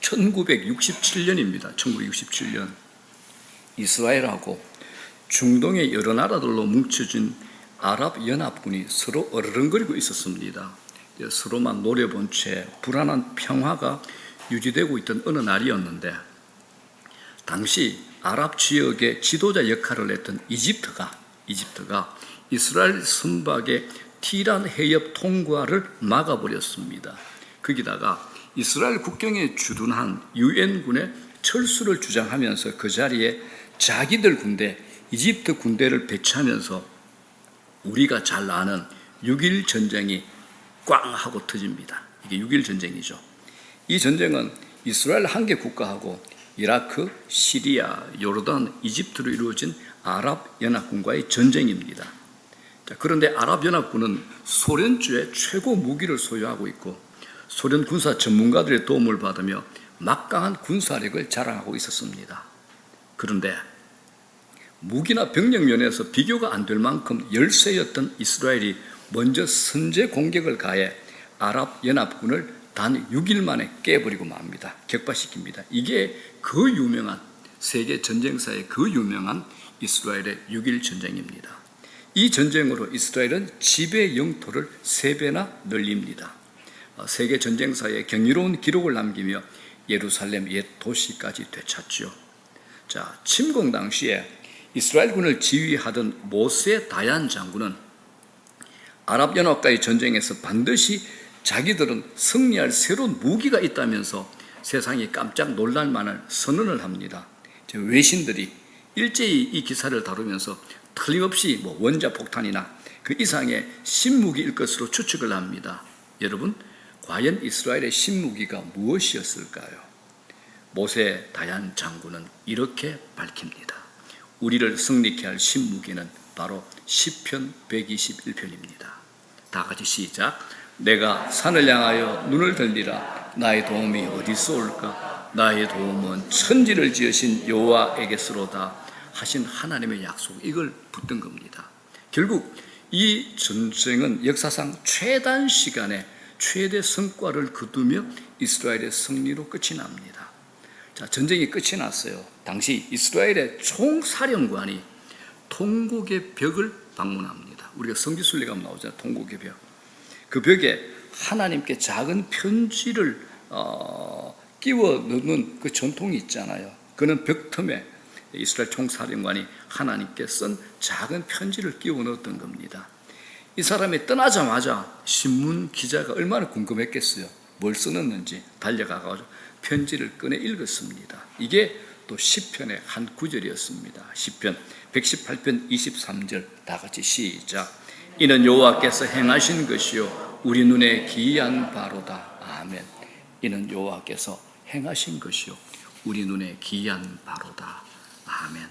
1967년입니다. 1967년 이스라엘하고 중동의 여러 나라들로 뭉쳐진 아랍연합군이 서로 어르렁거리고 있었습니다. 서로만 노려본 채 불안한 평화가 유지되고 있던 어느 날이었는데, 당시 아랍 지역의 지도자 역할을 했던 이집트가 이스라엘 선박의 티란 해협 통과를 막아버렸습니다. 거기다가 이스라엘 국경에 주둔한 유엔군의 철수를 주장하면서 그 자리에 자기들 군대, 이집트 군대를 배치하면서 우리가 잘 아는 6.1 전쟁이 꽝 하고 터집니다. 이게 6.1 전쟁이죠. 이 전쟁은 이스라엘 한 개 국가하고 이라크, 시리아, 요르단, 이집트로 이루어진 아랍연합군과의 전쟁입니다. 그런데 아랍연합군은 소련주의 최고 무기를 소유하고 있고 소련 군사 전문가들의 도움을 받으며 막강한 군사력을 자랑하고 있었습니다. 그런데 무기나 병력 면에서 비교가 안 될 만큼 열세였던 이스라엘이 먼저 선제 공격을 가해 아랍연합군을 단 6일 만에 깨버리고 맙니다. 격파시킵니다. 이게 그 유명한, 세계 전쟁사의 그 유명한 이스라엘의 6.1 전쟁입니다. 이 전쟁으로 이스라엘은 지배 영토를 3배나 늘립니다. 세계 전쟁사에 경이로운 기록을 남기며 예루살렘 옛 도시까지 되찾죠. 자, 침공 당시에 이스라엘군을 지휘하던 모세 다얀 장군은 아랍연합과의 전쟁에서 반드시 자기들은 승리할 새로운 무기가 있다면서 세상이 깜짝 놀랄 만한 선언을 합니다. 외신들이 일제히 이 기사를 다루면서 틀림없이 원자폭탄이나 그 이상의 신무기일 것으로 추측을 합니다. 여러분, 과연 이스라엘의 신무기가 무엇이었을까요? 모세 다얀 장군은 이렇게 밝힙니다. 우리를 승리케 할 신무기는 바로 시편 121편입니다. 다 같이 시작. 내가 산을 향하여 눈을 들리라. 나의 도움이 어디서 올까? 나의 도움은 천지를 지으신 여호와에게서로다 하신 하나님의 약속, 이걸 붙든 겁니다. 결국 이 전쟁은 역사상 최단 시간에 최대 성과를 거두며 이스라엘의 승리로 끝이 납니다. 자, 전쟁이 끝이 났어요. 당시 이스라엘의 총사령관이 통곡의 벽을 방문합니다. 우리가 성지순례 가면 나오잖아요. 통곡의 벽. 그 벽에 하나님께 작은 편지를 끼워 넣는 그 전통이 있잖아요. 그는 벽 틈에 이스라엘 총사령관이 하나님께 쓴 작은 편지를 끼워 넣었던 겁니다. 이 사람이 떠나자마자 신문 기자가 얼마나 궁금했겠어요. 뭘 써놨는지 달려가서 편지를 꺼내 읽었습니다. 이게 또 시편의 한 구절이었습니다. 시편 118편 23절 다 같이 시작. 이는 여호와께서 행하신 것이요 우리 눈에 기이한 바로다. 아멘. 이는 여호와께서 행하신 것이요 우리 눈에 기이한 바로다. 아멘.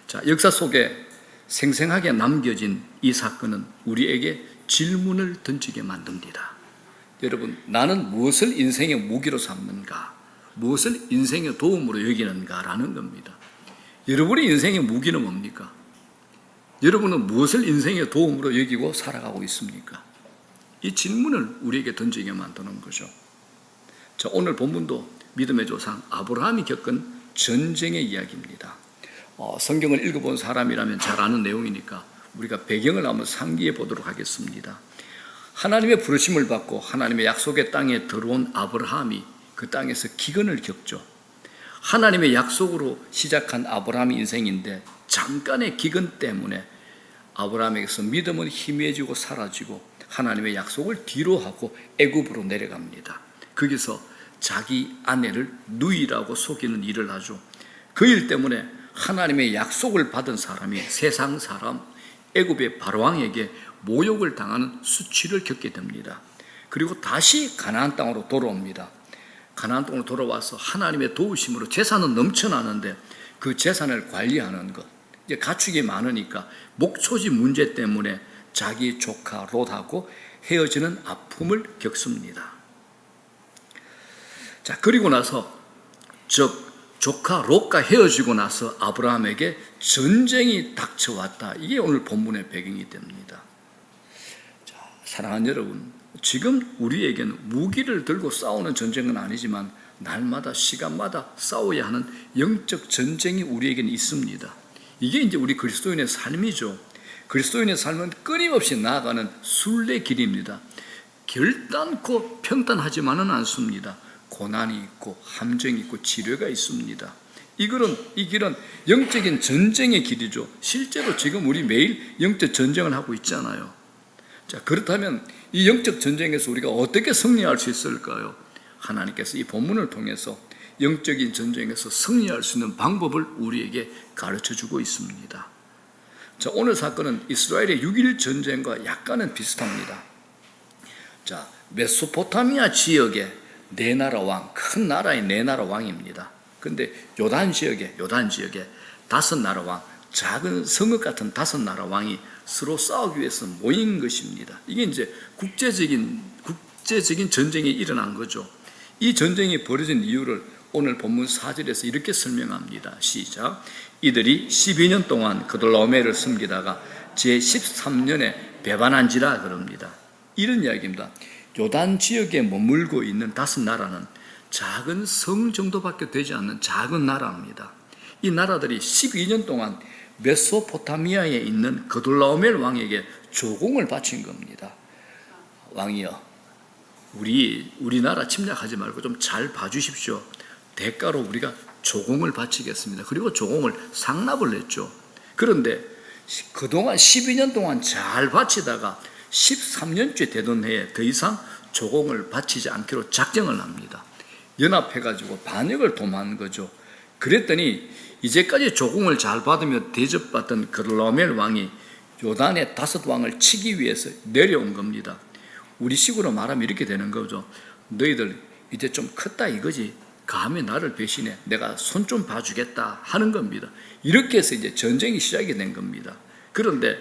자, 역사 속에 생생하게 남겨진 이 사건은 우리에게 질문을 던지게 만듭니다. 여러분, 나는 무엇을 인생의 무기로 삼는가? 무엇을 인생의 도움으로 여기는가라는 겁니다. 여러분의 인생의 무기는 뭡니까? 여러분은 무엇을 인생의 도움으로 여기고 살아가고 있습니까? 이 질문을 우리에게 던지게 만드는 거죠. 자, 오늘 본문도 믿음의 조상 아브라함이 겪은 전쟁의 이야기입니다. 성경을 읽어본 사람이라면 잘 아는 내용이니까 우리가 배경을 한번 상기해 보도록 하겠습니다. 하나님의 부르심을 받고 하나님의 약속의 땅에 들어온 아브라함이 그 땅에서 기근을 겪죠. 하나님의 약속으로 시작한 아브라함의 인생인데 잠깐의 기근 때문에 아브라함에게서 믿음은 희미해지고 사라지고 하나님의 약속을 뒤로하고 애굽으로 내려갑니다. 거기서 자기 아내를 누이라고 속이는 일을 하죠. 그 일 때문에 하나님의 약속을 받은 사람이 세상 사람 애굽의 바로왕에게 모욕을 당하는 수치를 겪게 됩니다. 그리고 다시 가나안 땅으로 돌아옵니다. 가나안 땅으로 돌아와서 하나님의 도우심으로 재산은 넘쳐나는데 그 재산을 관리하는 것, 이제 가축이 많으니까 목초지 문제 때문에 자기 조카 롯하고 헤어지는 아픔을 겪습니다. 자, 그리고 나서 조카 롯과 헤어지고 나서 아브라함에게 전쟁이 닥쳐왔다. 이게 오늘 본문의 배경이 됩니다. 자, 사랑하는 여러분, 지금 우리에게는 무기를 들고 싸우는 전쟁은 아니지만 날마다 시간마다 싸워야 하는 영적 전쟁이 우리에게는 있습니다. 이게 이제 우리 그리스도인의 삶이죠. 그리스도인의 삶은 끊임없이 나아가는 순례길입니다. 결단코 평탄하지만은 않습니다. 고난이 있고 함정이 있고 치료가 있습니다. 이 길은 영적인 전쟁의 길이죠. 실제로 지금 우리 매일 영적 전쟁을 하고 있잖아요. 자, 그렇다면 이 영적 전쟁에서 우리가 어떻게 승리할 수 있을까요? 하나님께서 이 본문을 통해서 영적인 전쟁에서 승리할 수 있는 방법을 우리에게 가르쳐주고 있습니다. 자, 오늘 사건은 이스라엘의 6.1 전쟁과 약간은 비슷합니다. 자, 메소포타미아 지역의 네 나라 왕, 큰 나라의 네 나라 왕입니다. 근데 요단 지역에 다섯 나라 왕, 작은 성읍 같은 다섯 나라 왕이 서로 싸우기 위해서 모인 것입니다. 이게 이제 국제적인 전쟁이 일어난 거죠. 이 전쟁이 벌어진 이유를 오늘 본문 4절에서 이렇게 설명합니다. 시작. 이들이 12년 동안 그돌라오메를 섬기다가 제13년에 배반한지라 그럽니다. 이런 이야기입니다. 요단 지역에 머물고 있는 다섯 나라는 작은 성 정도밖에 되지 않는 작은 나라입니다. 이 나라들이 12년 동안 메소포타미아에 있는 그돌라오멜 왕에게 조공을 바친 겁니다. 왕이여, 우리나라 침략하지 말고 좀 잘 봐주십시오. 대가로 우리가 조공을 바치겠습니다. 그리고 조공을 상납을 했죠. 그런데 그동안 12년 동안 잘 바치다가 13년째 되던 해에 더 이상 조공을 바치지 않기로 작정을 합니다. 연합해가지고 반역을 도모한 거죠. 그랬더니 이제까지 조공을 잘 받으며 대접받던 그돌라오멜 왕이 요단의 다섯 왕을 치기 위해서 내려온 겁니다. 우리식으로 말하면 이렇게 되는 거죠. 너희들 이제 좀 컸다 이거지. 감히 나를 배신해. 내가 손 좀 봐주겠다 하는 겁니다. 이렇게 해서 이제 전쟁이 시작이 된 겁니다. 그런데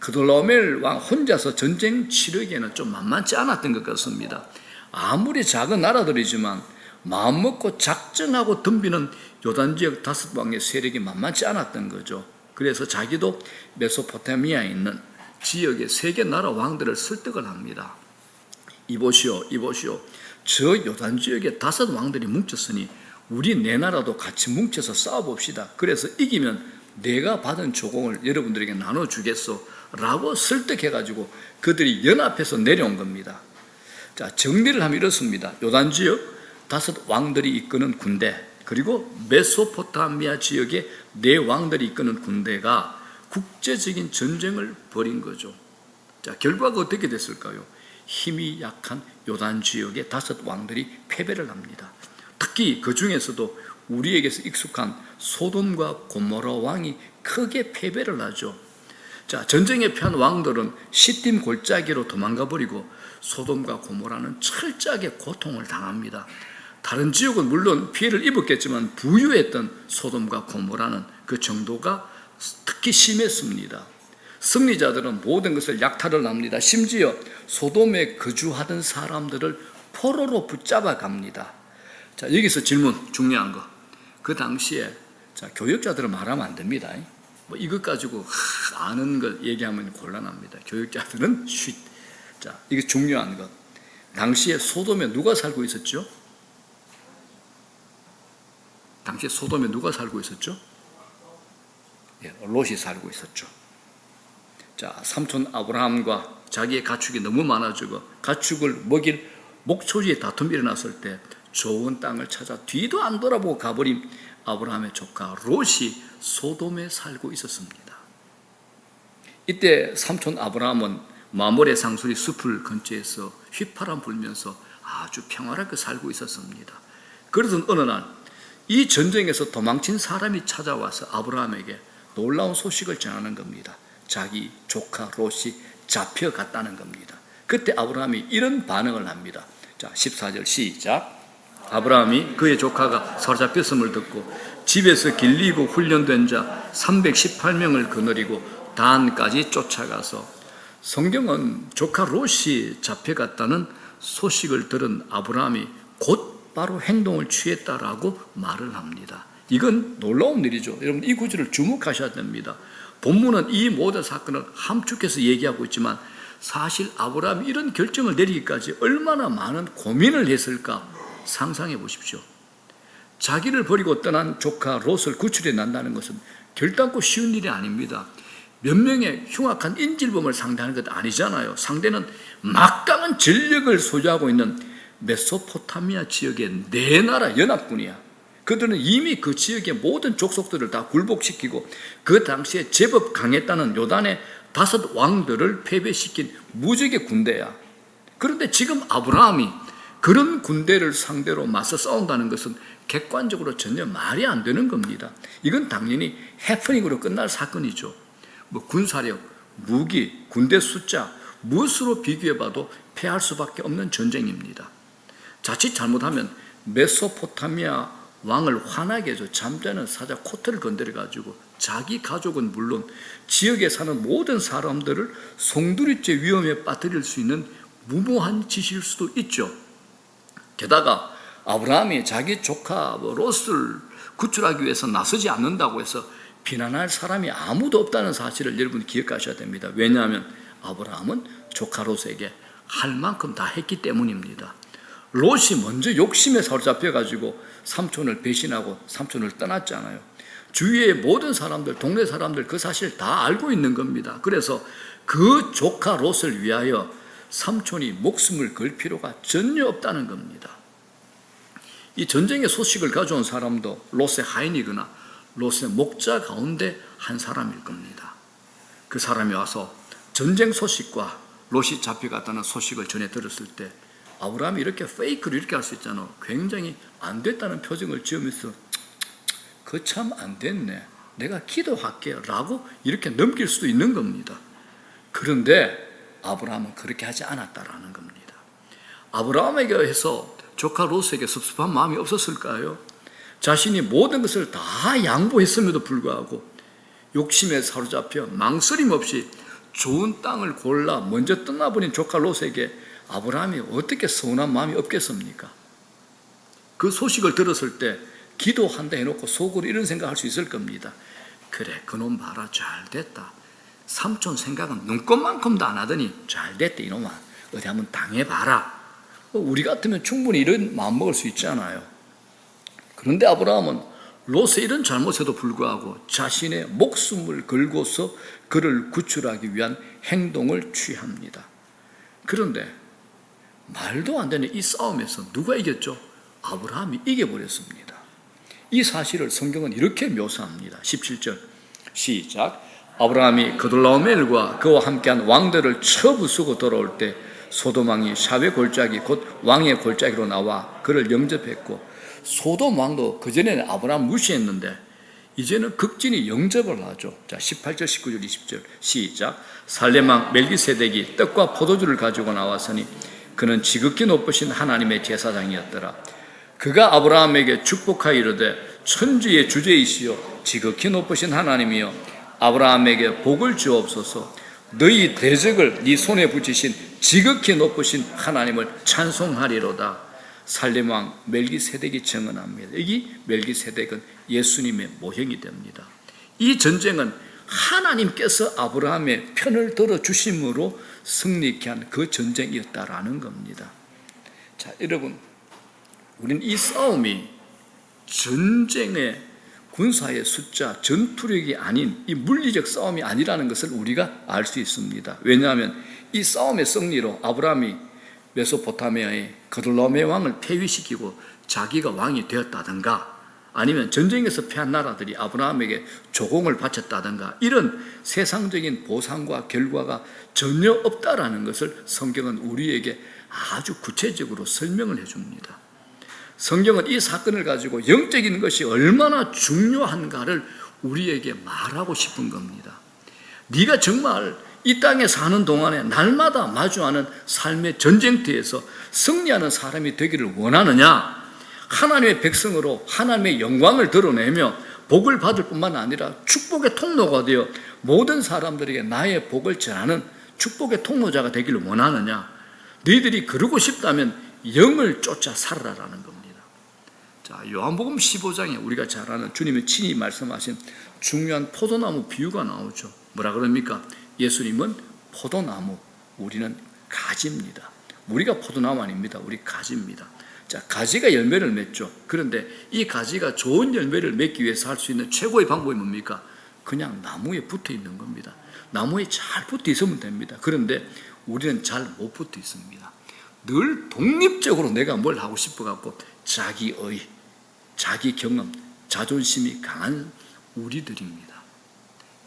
그돌라오멜 왕 혼자서 전쟁 치르기에는 좀 만만치 않았던 것 같습니다. 아무리 작은 나라들이지만 마음먹고 작정하고 덤비는 요단 지역 다섯 왕의 세력이 만만치 않았던 거죠. 그래서 자기도 메소포타미아에 있는 지역의 세 개 나라 왕들을 설득을 합니다. 이보시오. 저 요단 지역에 다섯 왕들이 뭉쳤으니 우리 네 나라도 같이 뭉쳐서 싸워봅시다. 그래서 이기면 내가 받은 조공을 여러분들에게 나눠주겠소 라고 설득해가지고 그들이 연합해서 내려온 겁니다. 자, 정리를 하면 이렇습니다. 요단 지역 다섯 왕들이 이끄는 군대, 그리고 메소포타미아 지역의 네 왕들이 이끄는 군대가 국제적인 전쟁을 벌인 거죠. 자, 결과가 어떻게 됐을까요? 힘이 약한 요단 지역의 다섯 왕들이 패배를 합니다. 특히 그 중에서도 우리에게서 익숙한 소돔과 고모라 왕이 크게 패배를 하죠. 자, 전쟁에 패한 왕들은 시딤 골짜기로 도망가 버리고 소돔과 고모라는 철저하게 고통을 당합니다. 다른 지역은 물론 피해를 입었겠지만 부유했던 소돔과 고모라는 그 정도가 특히 심했습니다. 승리자들은 모든 것을 약탈을 합니다. 심지어 소돔에 거주하던 사람들을 포로로 붙잡아 갑니다. 자, 여기서 질문, 중요한 거. 그 당시에, 자, 교역자들은 말하면 안 됩니다. 뭐 이것 가지고 아는 걸 얘기하면 곤란합니다. 교역자들은 쉿. 자, 이게 중요한 것. 당시에 소돔에 누가 살고 있었죠? 당시에 소돔에 누가 살고 있었죠? 예, 롯이 살고 있었죠. 자, 삼촌 아브라함과 자기의 가축이 너무 많아지고 가축을 먹일 목초지에 다툼이 일어났을 때 좋은 땅을 찾아 뒤도 안 돌아보고 가버린 아브라함의 조카 롯이 소돔에 살고 있었습니다. 이때 삼촌 아브라함은 마모레 상수리 숲을 근처에서 휘파람 불면서 아주 평화롭게 살고 있었습니다. 그러던 어느 날 이 전쟁에서 도망친 사람이 찾아와서 아브라함에게 놀라운 소식을 전하는 겁니다. 자기 조카 롯이 잡혀갔다는 겁니다. 그때 아브라함이 이런 반응을 합니다. 자, 14절 시작. 아브라함이 그의 조카가 사로잡혔음을 듣고 집에서 길리고 훈련된 자 318명을 거느리고 단까지 쫓아가서, 성경은 조카 롯이 잡혀갔다는 소식을 들은 아브라함이 곧 바로 행동을 취했다라고 말을 합니다. 이건 놀라운 일이죠. 여러분, 이 구절을 주목하셔야 됩니다. 본문은 이 모든 사건을 함축해서 얘기하고 있지만 사실 아브라함이 이런 결정을 내리기까지 얼마나 많은 고민을 했을까 상상해 보십시오. 자기를 버리고 떠난 조카 롯을 구출해 난다는 것은 결단코 쉬운 일이 아닙니다. 몇 명의 흉악한 인질범을 상대하는 것 아니잖아요. 상대는 막강한 전력을 소유하고 있는 메소포타미아 지역의 네 나라 연합군이야. 그들은 이미 그 지역의 모든 족속들을 다 굴복시키고 그 당시에 제법 강했다는 요단의 5 왕들을 패배시킨 무적의 군대야. 그런데 지금 아브라함이 그런 군대를 상대로 맞서 싸운다는 것은 객관적으로 전혀 말이 안 되는 겁니다. 이건 당연히 해프닝으로 끝날 사건이죠. 군사력, 무기, 군대 숫자 무엇으로 비교해봐도 패할 수밖에 없는 전쟁입니다. 자칫 잘못하면 메소포타미아 왕을 화나게 해서 잠자는 사자 코트를 건드려가지고 자기 가족은 물론 지역에 사는 모든 사람들을 송두리째 위험에 빠뜨릴 수 있는 무모한 짓일 수도 있죠. 게다가 아브라함이 자기 조카 롯을 구출하기 위해서 나서지 않는다고 해서 비난할 사람이 아무도 없다는 사실을 여러분 기억하셔야 됩니다. 왜냐하면 아브라함은 조카 롯에게 할 만큼 다 했기 때문입니다. 롯이 먼저 욕심에 사로잡혀가지고 삼촌을 배신하고 삼촌을 떠났잖아요. 주위의 모든 사람들, 동네 사람들 그 사실 다 알고 있는 겁니다. 그래서 그 조카 롯을 위하여 삼촌이 목숨을 걸 필요가 전혀 없다는 겁니다. 이 전쟁의 소식을 가져온 사람도 롯의 하인이거나 롯의 목자 가운데 한 사람일 겁니다. 그 사람이 와서 전쟁 소식과 롯이 잡혀갔다는 소식을 전해 들었을 때 아브라함이 이렇게 페이크로 이렇게 할 수 있잖아. 굉장히 안 됐다는 표정을 지으면서 그 참 안 됐네. 내가 기도할게 라고 이렇게 넘길 수도 있는 겁니다. 그런데 아브라함은 그렇게 하지 않았다라는 겁니다. 아브라함에게 해서 조카 롯에게 섭섭한 마음이 없었을까요? 자신이 모든 것을 다 양보했음에도 불구하고 욕심에 사로잡혀 망설임 없이 좋은 땅을 골라 먼저 떠나버린 조카 롯에게 아브라함이 어떻게 서운한 마음이 없겠습니까? 그 소식을 들었을 때 기도한다 해놓고 속으로 이런 생각할 수 있을 겁니다. 그래, 그놈 봐라, 잘 됐다. 삼촌 생각은 눈꽃만큼도 안 하더니 잘 됐다, 이놈아. 어디 한번 당해봐라. 우리 같으면 충분히 이런 마음 먹을 수 있잖아요. 그런데 아브라함은 롯의 이런 잘못에도 불구하고 자신의 목숨을 걸고서 그를 구출하기 위한 행동을 취합니다. 그런데 말도 안 되는 이 싸움에서 누가 이겼죠? 아브라함이 이겨버렸습니다. 이 사실을 성경은 이렇게 묘사합니다. 17절 시작. 아브라함이 그돌라오멜과 그와 함께한 왕들을 쳐부수고 돌아올 때 소돔 왕이 샤베 골짜기 곧 왕의 골짜기로 나와 그를 영접했고, 소돔 왕도 그전에는 아브라함 무시했는데 이제는 극진히 영접을 하죠. 자, 18절, 19절, 20절 시작. 살렘 왕 멜기세덱이 떡과 포도주를 가지고 나왔으니 그는 지극히 높으신 하나님의 제사장이었더라. 그가 아브라함에게 축복하여 이르되 천지의 주제이시여 지극히 높으신 하나님이여 아브라함에게 복을 주옵소서. 너희 대적을 네 손에 붙이신 지극히 높으신 하나님을 찬송하리로다. 살렘 왕 멜기세덱이 증언합니다. 여기 멜기세덱은 예수님의 모형이 됩니다. 이 전쟁은 하나님께서 아브라함의 편을 들어주심으로 승리케 한 그 전쟁이었다라는 겁니다. 자, 여러분, 우리는 이 싸움이 전쟁의 군사의 숫자, 전투력이 아닌 이 물리적 싸움이 아니라는 것을 우리가 알 수 있습니다. 왜냐하면 이 싸움의 승리로 아브라함이 메소포타미아의 그돌라오멜 왕을 폐위시키고 자기가 왕이 되었다든가, 아니면 전쟁에서 패한 나라들이 아브라함에게 조공을 바쳤다든가, 이런 세상적인 보상과 결과가 전혀 없다라는 것을 성경은 우리에게 아주 구체적으로 설명을 해줍니다. 성경은 이 사건을 가지고 영적인 것이 얼마나 중요한가를 우리에게 말하고 싶은 겁니다. 네가 정말 이 땅에 사는 동안에 날마다 마주하는 삶의 전쟁터에서 승리하는 사람이 되기를 원하느냐? 하나님의 백성으로 하나님의 영광을 드러내며 복을 받을 뿐만 아니라 축복의 통로가 되어 모든 사람들에게 나의 복을 전하는 축복의 통로자가 되기를 원하느냐? 너희들이 그러고 싶다면 영을 쫓아 살아라라는 겁니다. 자, 요한복음 15장에 우리가 잘 아는 주님이 친히 말씀하신 중요한 포도나무 비유가 나오죠. 뭐라 그럽니까? 예수님은 포도나무, 우리는 가지입니다. 우리가 포도나무 아닙니다. 우리 가지입니다. 자, 가지가 열매를 맺죠. 그런데 이 가지가 좋은 열매를 맺기 위해서 할 수 있는 최고의 방법이 뭡니까? 그냥 나무에 붙어 있는 겁니다. 나무에 잘 붙어 있으면 됩니다. 그런데 우리는 잘 못 붙어 있습니다. 늘 독립적으로 내가 뭘 하고 싶어 갖고 자기의, 자기 경험, 자존심이 강한 우리들입니다.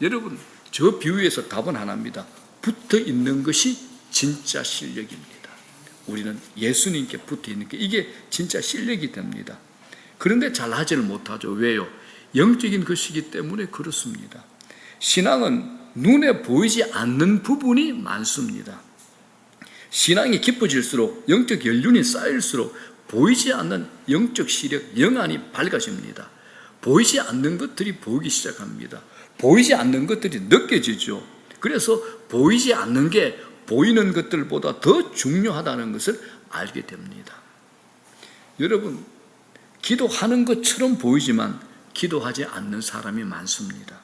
여러분, 저 비유에서 답은 하나입니다. 붙어 있는 것이 진짜 실력입니다. 우리는 예수님께 붙어 있는 게 이게 진짜 실력이 됩니다. 그런데 잘 하지를 못하죠. 왜요? 영적인 것이기 때문에 그렇습니다. 신앙은 눈에 보이지 않는 부분이 많습니다. 신앙이 깊어질수록 영적 연륜이 쌓일수록 보이지 않는 영적 시력, 영안이 밝아집니다. 보이지 않는 것들이 보이기 시작합니다. 보이지 않는 것들이 느껴지죠. 그래서 보이지 않는 게 보이는 것들보다 더 중요하다는 것을 알게 됩니다. 여러분, 기도하는 것처럼 보이지만 기도하지 않는 사람이 많습니다.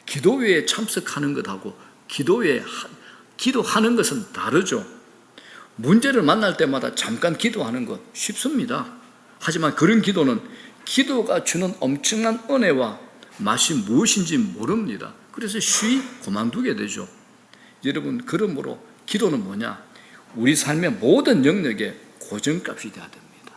기도회에 참석하는 것하고 기도하는 것은 다르죠. 문제를 만날 때마다 잠깐 기도하는 것 쉽습니다. 하지만 그런 기도는 기도가 주는 엄청난 은혜와 맛이 무엇인지 모릅니다. 그래서 쉬이 그만두게 되죠. 여러분, 그러므로 기도는 뭐냐? 우리 삶의 모든 영역에 고정값이 돼야 됩니다.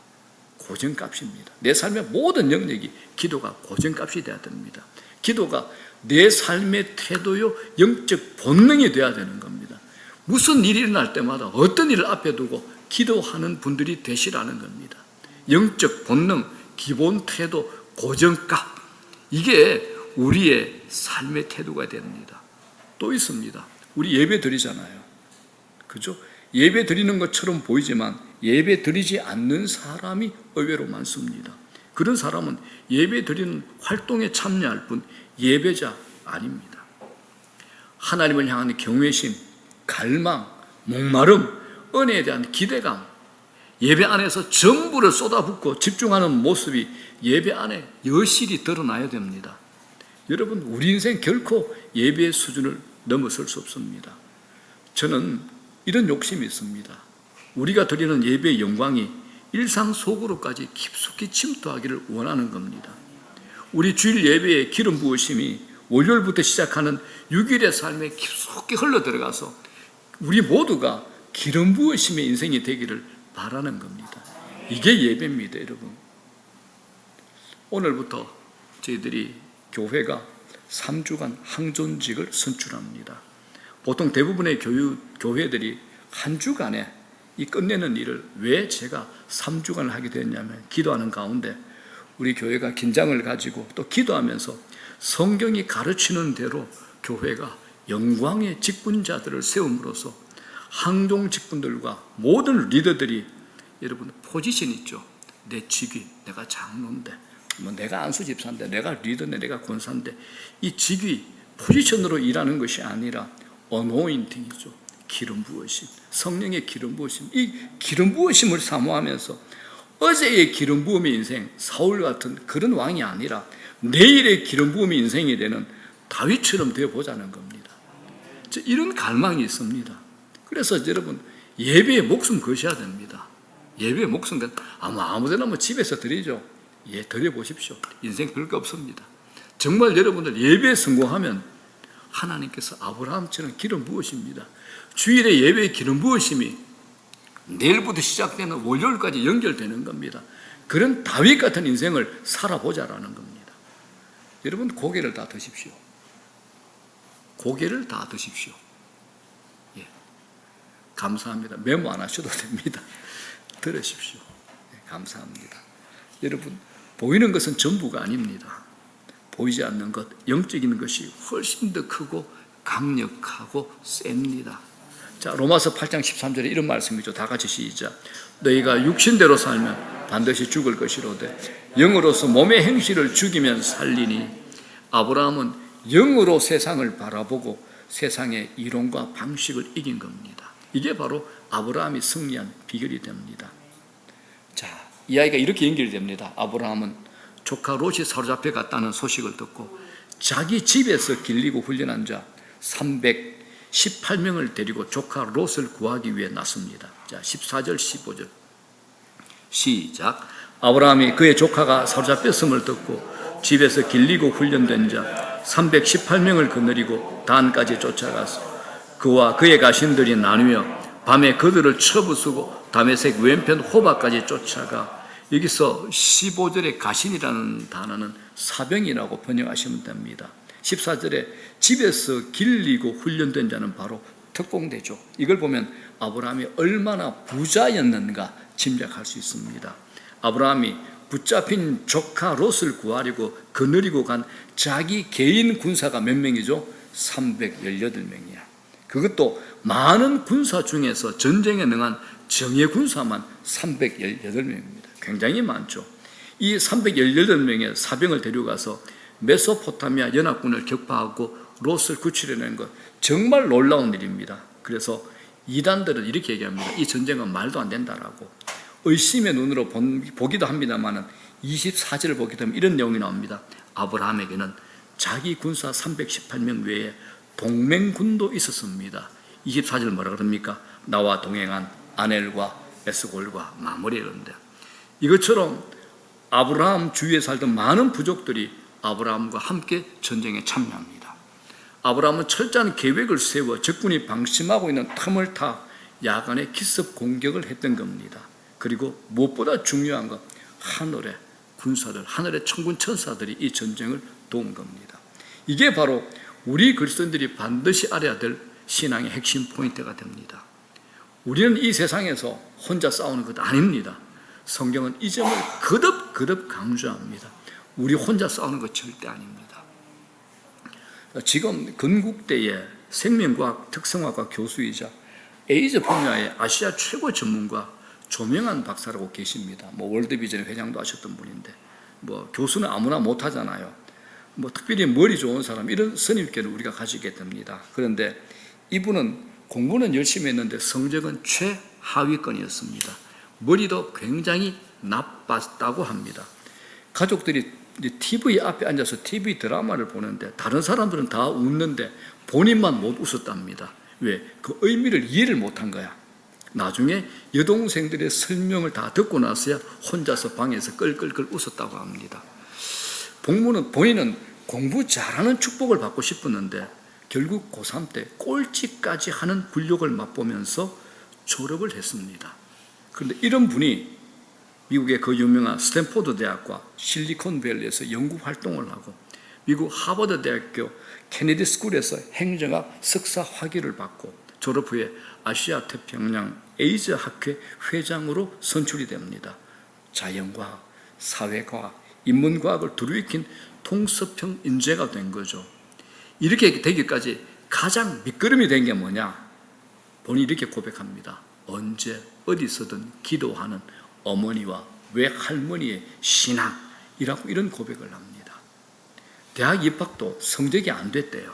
고정값입니다. 내 삶의 모든 영역이 기도가 고정값이 돼야 됩니다. 기도가 내 삶의 태도요, 영적 본능이 돼야 되는 겁니다. 무슨 일이 일어날 때마다 어떤 일을 앞에 두고 기도하는 분들이 되시라는 겁니다. 영적 본능, 기본 태도, 고정값, 이게 우리의 삶의 태도가 됩니다. 또 있습니다. 우리 예배 드리잖아요. 그죠? 예배 드리는 것처럼 보이지만 예배 드리지 않는 사람이 의외로 많습니다. 그런 사람은 예배 드리는 활동에 참여할 뿐 예배자 아닙니다. 하나님을 향한 경외심, 갈망, 목마름, 은혜에 대한 기대감, 예배 안에서 전부를 쏟아붓고 집중하는 모습이 예배 안에 여실히 드러나야 됩니다. 여러분, 우리 인생 결코 예배의 수준을 넘어설 수 없습니다. 저는 이런 욕심이 있습니다. 우리가 드리는 예배의 영광이 일상 속으로까지 깊숙이 침투하기를 원하는 겁니다. 우리 주일 예배의 기름 부으심이 월요일부터 시작하는 6일의 삶에 깊숙이 흘러들어가서 우리 모두가 기름 부으심의 인생이 되기를 바라는 겁니다. 이게 예배입니다, 여러분. 오늘부터 저희들이 교회가 3주간 항존직을 선출합니다. 보통 대부분의 교회들이 한 주간에 이 끝내는 일을 왜 제가 3주간을 하게 됐냐면 기도하는 가운데 우리 교회가 긴장을 가지고 또 기도하면서 성경이 가르치는 대로 교회가 영광의 직분자들을 세움으로써 항종 직분들과 모든 리더들이 여러분 포지션 있죠. 내 직위, 내가 장로인데 내가 안수 집사인데 내가 리더인데 내가 권사인데 이 직위, 포지션으로 일하는 것이 아니라 어노인팅이죠. 기름 부으심, 성령의 기름 부으심. 이 기름 부으심을 사모하면서 어제의 기름 부음의 인생, 사울 같은 그런 왕이 아니라 내일의 기름 부음의 인생이 되는 다윗처럼 되어보자는 겁니다. 이런 갈망이 있습니다. 그래서 여러분, 예배에 목숨 거셔야 됩니다. 예배에 목숨 아무데나 집에서 드리죠. 예, 드려보십시오. 인생 별거 없습니다. 정말 여러분들 예배에 성공하면 하나님께서 아브라함처럼 기름 부으십니다. 주일에 예배에 기름 부으심이 내일부터 시작되는 월요일까지 연결되는 겁니다. 그런 다윗 같은 인생을 살아보자라는 겁니다. 여러분, 고개를 다 드십시오. 고개를 다 드십시오. 예, 감사합니다. 메모 안 하셔도 됩니다. 들으십시오. 예, 감사합니다. 여러분, 보이는 것은 전부가 아닙니다. 보이지 않는 것, 영적인 것이 훨씬 더 크고 강력하고 셉니다. 자, 로마서 8장 13절에 이런 말씀이죠. 다 같이 시작. 너희가 육신대로 살면 반드시 죽을 것이로되 영으로서 몸의 행실을 죽이면 살리니. 아브라함은 영으로 세상을 바라보고 세상의 이론과 방식을 이긴 겁니다. 이게 바로 아브라함이 승리한 비결이 됩니다. 자, 이 아이가 이렇게 연결이 됩니다. 아브라함은 조카 롯이 사로잡혀 갔다는 소식을 듣고 자기 집에서 길리고 훈련한 자 18명을 데리고 조카 롯을 구하기 위해 나섭니다. 자, 14절 15절 시작. 아브라함이 그의 조카가 사로잡혔음을 듣고 집에서 길리고 훈련된 자 318명을 거느리고 단까지 쫓아가서 그와 그의 가신들이 나누며 밤에 그들을 쳐부수고 다메섹 왼편 호바까지 쫓아가, 여기서 15절에 가신이라는 단어는 사병이라고 번역하시면 됩니다. 14절에 집에서 길리고 훈련된 자는 바로 특공대죠. 이걸 보면 아브라함이 얼마나 부자였는가 짐작할 수 있습니다. 아브라함이 붙잡힌 조카 롯을 구하려고 거느리고 간 자기 개인 군사가 몇 명이죠? 318명이야. 그것도 많은 군사 중에서 전쟁에 능한 정예 군사만 318명입니다. 굉장히 많죠. 이 318명의 사병을 데려가서 메소포타미아 연합군을 격파하고 롯을 구출해낸 것, 정말 놀라운 일입니다. 그래서 이단들은 이렇게 얘기합니다. 이 전쟁은 말도 안 된다라고. 의심의 눈으로 보기도 합니다만 24절을 보게 되면 이런 내용이 나옵니다. 아브라함에게는 자기 군사 318명 외에 동맹군도 있었습니다. 24절 뭐라 그럽니까? 나와 동행한 아넬과 에스골과 마므리. 그런데 이것처럼 아브라함 주위에 살던 많은 부족들이 아브라함과 함께 전쟁에 참여합니다. 아브라함은 철저한 계획을 세워 적군이 방심하고 있는 틈을 타 야간에 기습 공격을 했던 겁니다. 그리고 무엇보다 중요한 건 하늘의 군사들, 하늘의 천군 천사들이 이 전쟁을 도운 겁니다. 이게 바로 우리 그리스도인들이 반드시 알아야 될 신앙의 핵심 포인트가 됩니다. 우리는 이 세상에서 혼자 싸우는 것 아닙니다. 성경은 이 점을 거듭 강조합니다. 우리 혼자 싸우는 것 절대 아닙니다. 지금 건국대의 생명과학 특성화과 교수이자 에이즈 분야의 아시아 최고 전문가 조명한 박사라고 계십니다. 월드비전의 회장도 하셨던 분인데, 교수는 아무나 못하잖아요. 특별히 머리 좋은 사람, 이런 선임께를 우리가 가지게 됩니다. 그런데 이분은 공부는 열심히 했는데 성적은 최하위권이었습니다. 머리도 굉장히 나빴다고 합니다. 가족들이 TV 앞에 앉아서 TV 드라마를 보는데 다른 사람들은 다 웃는데 본인만 못 웃었답니다. 왜? 그 의미를 이해를 못한 거야. 나중에 여동생들의 설명을 다 듣고 나서야 혼자서 방에서 끌끌끌 웃었다고 합니다. 본인은 공부 잘하는 축복을 받고 싶었는데 결국 고3 때 꼴찌까지 하는 굴욕을 맛보면서 졸업을 했습니다. 그런데 이런 분이 미국의 그 유명한 스탠포드 대학과 실리콘밸리에서 연구 활동을 하고 미국 하버드 대학교 케네디 스쿨에서 행정학 석사 학위를 받고 졸업 후에 아시아 태평양 에이즈 학회 회장으로 선출이 됩니다. 자연과학, 사회과학, 인문과학을 두루 익힌 통섭형 인재가 된 거죠. 이렇게 되기까지 가장 밑거름이 된 게 뭐냐? 본인이 이렇게 고백합니다. 언제 어디서든 기도하는 어머니와 외할머니의 신앙이라고 이런 고백을 합니다. 대학 입학도 성적이 안 됐대요.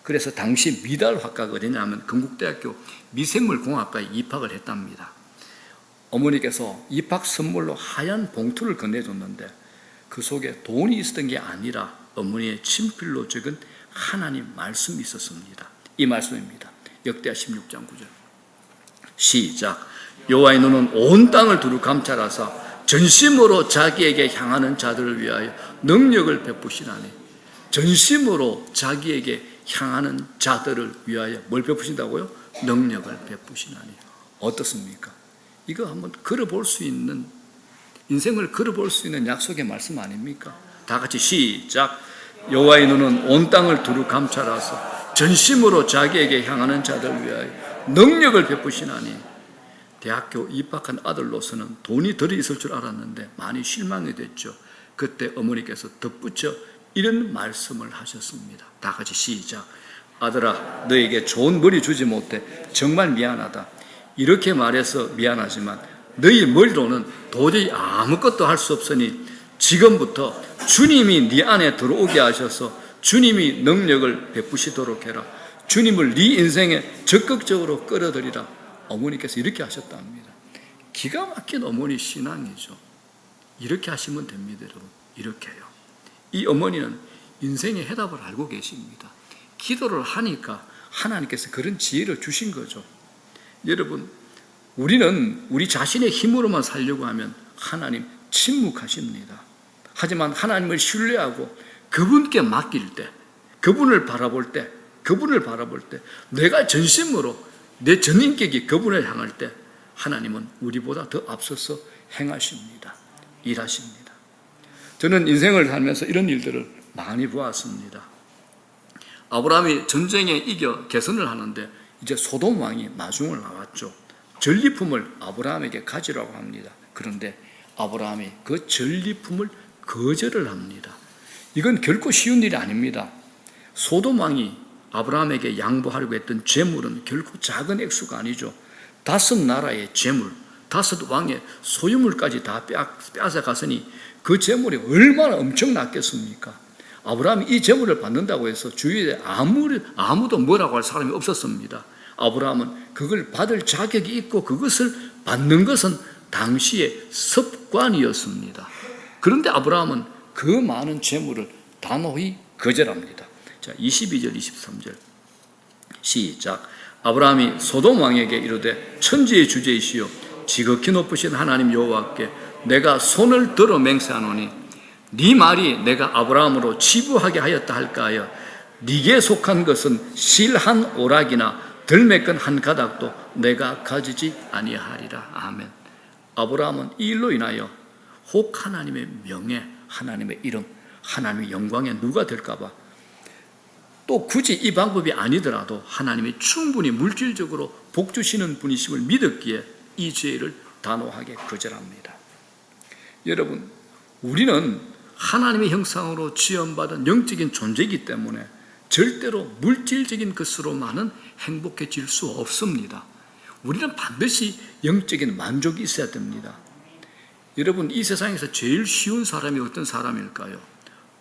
그래서 당시 미달학과가 어디냐면 건국대학교 미생물공학과에 입학을 했답니다. 어머니께서 입학 선물로 하얀 봉투를 건네줬는데 그 속에 돈이 있었던 게 아니라 어머니의 친필로 적은 하나님 말씀이 있었습니다. 이 말씀입니다. 역대하 16장 9절 시작. 여호와의 눈은 온 땅을 두루 감찰하사 전심으로 자기에게 향하는 자들을 위하여 능력을 베푸시나니. 전심으로 자기에게 향하는 자들을 위하여 뭘 베푸신다고요? 능력을 베푸시나니. 어떻습니까? 이거 한번 걸어볼 수 있는, 인생을 걸어볼 수 있는 약속의 말씀 아닙니까? 다 같이 시작. 여호와의 눈은 온 땅을 두루 감찰하사 전심으로 자기에게 향하는 자들을 위하여 능력을 베푸시나니. 대학교 입학한 아들로서는 돈이 덜 있을 줄 알았는데 많이 실망이 됐죠. 그때 어머니께서 덧붙여 이런 말씀을 하셨습니다. 다 같이 시작. 아들아, 너에게 좋은 머리 주지 못해 정말 미안하다. 이렇게 말해서 미안하지만 너희 머리로는 도저히 아무것도 할 수 없으니 지금부터 주님이 네 안에 들어오게 하셔서 주님이 능력을 베푸시도록 해라. 주님을 네 인생에 적극적으로 끌어들이라. 어머니께서 이렇게 하셨답니다. 기가 막힌 어머니 신앙이죠. 이렇게 하시면 됩니다, 여러분. 이렇게요. 이 어머니는 인생의 해답을 알고 계십니다. 기도를 하니까 하나님께서 그런 지혜를 주신 거죠. 여러분, 우리는 우리 자신의 힘으로만 살려고 하면 하나님 침묵하십니다. 하지만 하나님을 신뢰하고 그분께 맡길 때, 그분을 바라볼 때, 내가 전심으로 내 전인격이 그분을 향할 때 하나님은 우리보다 더 앞서서 행하십니다. 일하십니다. 저는 인생을 살면서 이런 일들을 많이 보았습니다. 아브라함이 전쟁에 이겨 개선을 하는데 이제 소돔 왕이 마중을 나왔죠. 전리품을 아브라함에게 가지라고 합니다. 그런데 아브라함이 그 전리품을 거절을 합니다. 이건 결코 쉬운 일이 아닙니다. 소돔 왕이 아브라함에게 양보하려고 했던 재물은 결코 작은 액수가 아니죠. 5 나라의 재물, 5 왕의 소유물까지 다 빼앗아갔으니 그 재물이 얼마나 엄청났겠습니까? 아브라함이 이 재물을 받는다고 해서 주위에 아무도 뭐라고 할 사람이 없었습니다. 아브라함은 그걸 받을 자격이 있고 그것을 받는 것은 당시의 습관이었습니다. 그런데 아브라함은 그 많은 재물을 단호히 거절합니다. 자, 22절, 23절 시작. 아브라함이 소돔 왕에게 이르되 천지의 주제이시여 지극히 높으신 하나님 여호와께 내가 손을 들어 맹세하노니 네 말이 내가 아브라함으로 치부하게 하였다 할까 하여 네게 속한 것은 실 한 오락이나 들매끈 한 가닥도 내가 가지지 아니하리라. 아멘. 아브라함은 이 일로 인하여 혹 하나님의 명예, 하나님의 이름, 하나님의 영광에 누가 될까 봐 또 굳이 이 방법이 아니더라도 하나님이 충분히 물질적으로 복 주시는 분이심을 믿었기에 이 죄를 단호하게 거절합니다. 여러분, 우리는 하나님의 형상으로 지음받은 영적인 존재이기 때문에 절대로 물질적인 것으로만은 행복해질 수 없습니다. 우리는 반드시 영적인 만족이 있어야 됩니다. 여러분, 이 세상에서 제일 쉬운 사람이 어떤 사람일까요?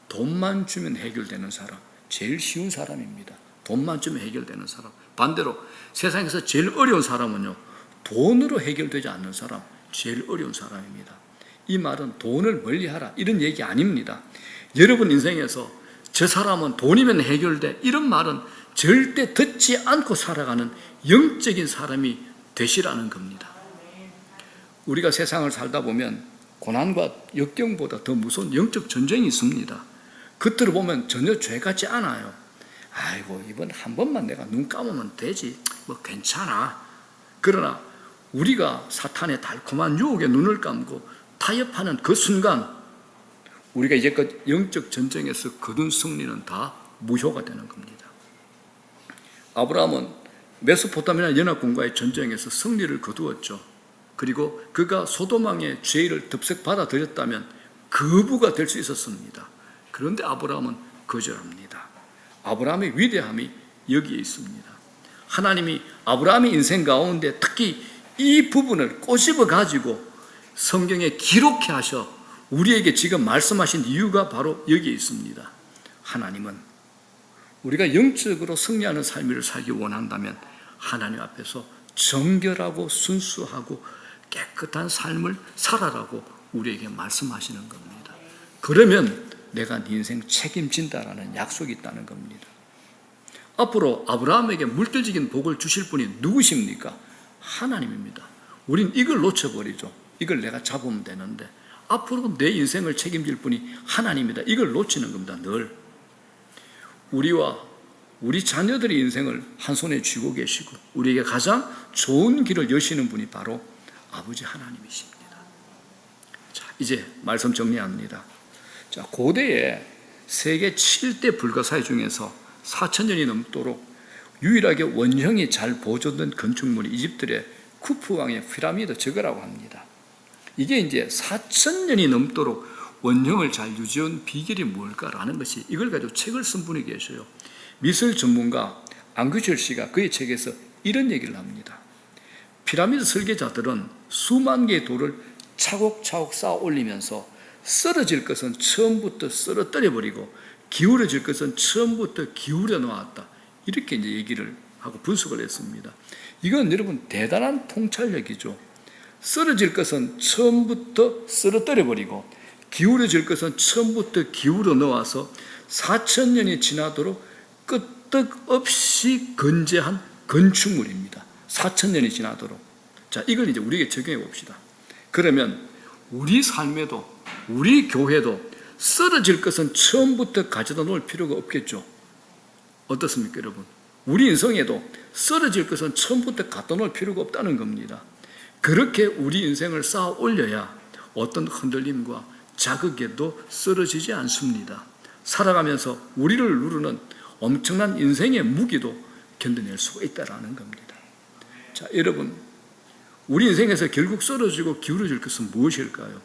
돈만 주면 해결되는 사람, 제일 쉬운 사람입니다. 돈만 주면 해결되는 사람. 반대로 세상에서 제일 어려운 사람은요, 돈으로 해결되지 않는 사람, 제일 어려운 사람입니다. 이 말은 돈을 멀리하라 이런 얘기 아닙니다. 여러분 인생에서 저 사람은 돈이면 해결돼 이런 말은 절대 듣지 않고 살아가는 영적인 사람이 되시라는 겁니다. 우리가 세상을 살다 보면 고난과 역경보다 더 무서운 영적 전쟁이 있습니다. 겉으로 보면 전혀 죄 같지 않아요. 아이고, 이번 한 번만 내가 눈 감으면 되지, 뭐 괜찮아. 그러나 우리가 사탄의 달콤한 유혹에 눈을 감고 타협하는 그 순간 우리가 이제껏 영적 전쟁에서 거둔 승리는 다 무효가 되는 겁니다. 아브라함은 메소포타미아 연합군과의 전쟁에서 승리를 거두었죠. 그리고 그가 소돔 왕의 죄를 덥석 받아들였다면 거부가 될 수 있었습니다. 그런데 아브라함은 거절합니다. 아브라함의 위대함이 여기에 있습니다. 하나님이 아브라함의 인생 가운데 특히 이 부분을 꼬집어 가지고 성경에 기록해 하셔 우리에게 지금 말씀하신 이유가 바로 여기에 있습니다. 하나님은 우리가 영적으로 승리하는 삶을 살기 원한다면 하나님 앞에서 정결하고 순수하고 깨끗한 삶을 살아라고 우리에게 말씀하시는 겁니다. 그러면 내가 네 인생 책임진다라는 약속이 있다는 겁니다. 앞으로 아브라함에게 물질적인 복을 주실 분이 누구십니까? 하나님입니다. 우린 이걸 놓쳐버리죠. 이걸 내가 잡으면 되는데 앞으로 내 인생을 책임질 분이 하나님입니다. 이걸 놓치는 겁니다. 늘 우리와 우리 자녀들의 인생을 한 손에 쥐고 계시고 우리에게 가장 좋은 길을 여시는 분이 바로 아버지 하나님이십니다. 자, 이제 말씀 정리합니다. 자, 고대에 세계 7대 불가사의 중에서 4,000년이 넘도록 유일하게 원형이 잘 보존된 건축물이 이집트의 쿠프 왕의 피라미드 저거라고 합니다. 이게 이제 4,000년이 넘도록 원형을 잘 유지한 비결이 뭘까라는 것이 이걸 가지고 책을 쓴 분이 계셔요. 미술 전문가 앙규철 씨가 그의 책에서 이런 얘기를 합니다. 피라미드 설계자들은 수만 개의 돌을 차곡차곡 쌓아 올리면서 쓰러질 것은 처음부터 쓰러뜨려 버리고 기울어질 것은 처음부터 기울여 놓았다. 이렇게 이제 얘기를 하고 분석을 했습니다. 이건 여러분 대단한 통찰력이죠. 쓰러질 것은 처음부터 쓰러뜨려 버리고 기울어질 것은 처음부터 기울여 놓아서 4,000년이 지나도록 소득 없이 건재한 건축물입니다. 4,000년이 지나도록. 자, 이걸 이제 우리에게 적용해 봅시다. 그러면 우리 삶에도, 우리 교회도 쓰러질 것은 처음부터 가져다 놓을 필요가 없겠죠. 어떻습니까, 여러분? 우리 인생에도 쓰러질 것은 처음부터 갖다 놓을 필요가 없다는 겁니다. 그렇게 우리 인생을 쌓아 올려야 어떤 흔들림과 자극에도 쓰러지지 않습니다. 살아가면서 우리를 누르는 엄청난 인생의 무기도 견뎌낼 수가 있다는 겁니다. 자, 여러분, 우리 인생에서 결국 쓰러지고 기울어질 것은 무엇일까요?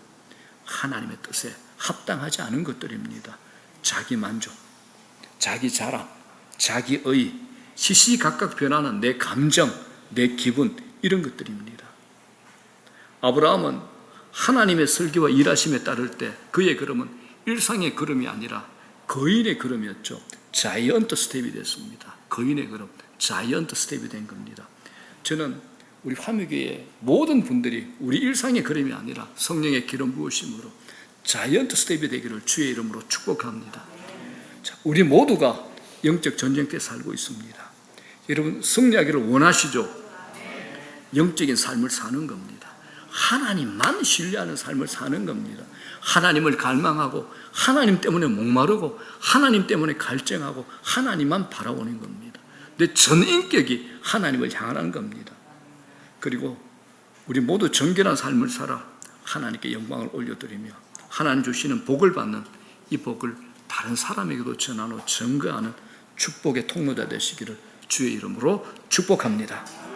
하나님의 뜻에 합당하지 않은 것들입니다. 자기 만족, 자기 자랑, 자기의, 시시각각 변하는 내 감정, 내 기분, 이런 것들입니다. 아브라함은 하나님의 설계와 일하심에 따를 때 그의 걸음은 일상의 걸음이 아니라 거인의 걸음이었죠. 자이언트 스텝이 됐습니다. 거인의 걸음, 자이언트 스텝이 된 겁니다. 저는 우리 화묘교회 모든 분들이 우리 일상의 걸음이 아니라 성령의 기름 부으심으로 자이언트 스텝이 되기를 주의 이름으로 축복합니다. 자, 우리 모두가 영적 전쟁터에 살고 있습니다. 여러분, 승리하기를 원하시죠? 영적인 삶을 사는 겁니다. 하나님만 신뢰하는 삶을 사는 겁니다. 하나님을 갈망하고 하나님 때문에 목마르고 하나님 때문에 갈증하고 하나님만 바라보는 겁니다. 내 전 인격이 하나님을 향하는 겁니다. 그리고 우리 모두 정결한 삶을 살아 하나님께 영광을 올려드리며 하나님 주시는 복을 받는 이 복을 다른 사람에게도 전하고 증거하는 축복의 통로자 되시기를 주의 이름으로 축복합니다.